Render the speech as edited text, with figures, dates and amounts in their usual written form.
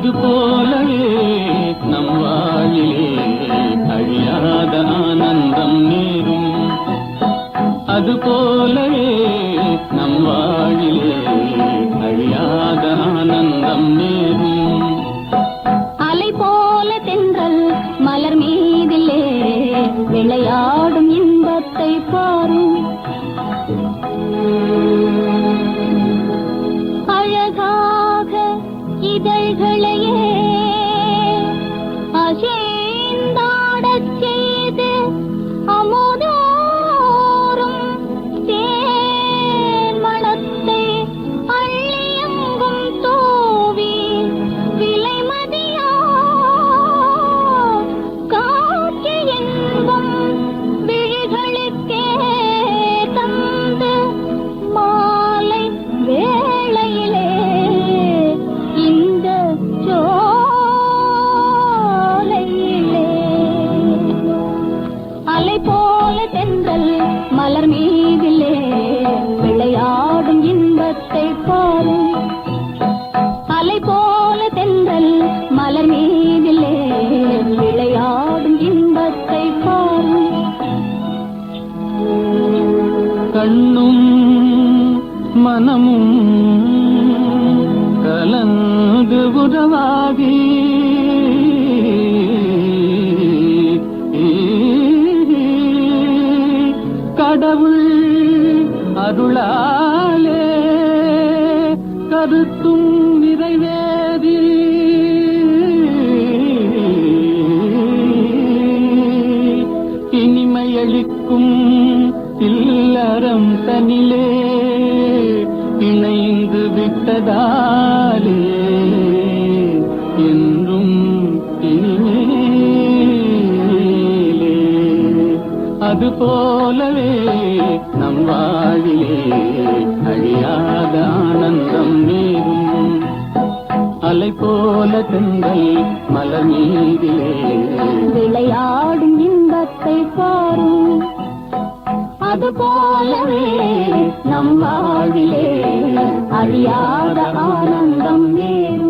அது போலவே நம் வாழிலே அழியாத ஆனந்தம் நேரும். அது போலவே நம் வாழிலே அழியாத ஆனந்தம் நேரும். அலை போல தென்றல் மலர் மீதிலே விளையாடும் இன்பத்தை பாரும். அழகாக இதழ்களையே அசைந்தாடச் செய்து அமுதோறும் தேன் மணத்தை அள்ளியெங்கும் தூவி விலைமதியா காட்சி என்பும் விழிகளுக்கே தந்து மாலை வேளையிலே இந்த சோலையிலே அலை போல தென்றல் மலர் மீதிலே விளையாடும் இன்பத்தை பாரும். அலை போல தென்றல் மலர் மீதிலே விளையாடும் இன்பத்தை பாரும். கண்ணும் மனமும் கலந்து உறவாகி கடவுள் அருளாலே கருத்தும் நிறைவேறி இனிமையளிக்கும் இல்லறம் தனிலே இணைந்து விட்டதாலே என்றும் இனிமேலே அது போலவே நம் வாழிலே அழியாத ஆனந்தம் நேரும். அலை போல தென்றல் மலர் மீதிலே விளையாடும் இன்பத்தை பாரும். அது போலவே நம் வாழிலே அழியாத ஆனந்தம் நேரும்.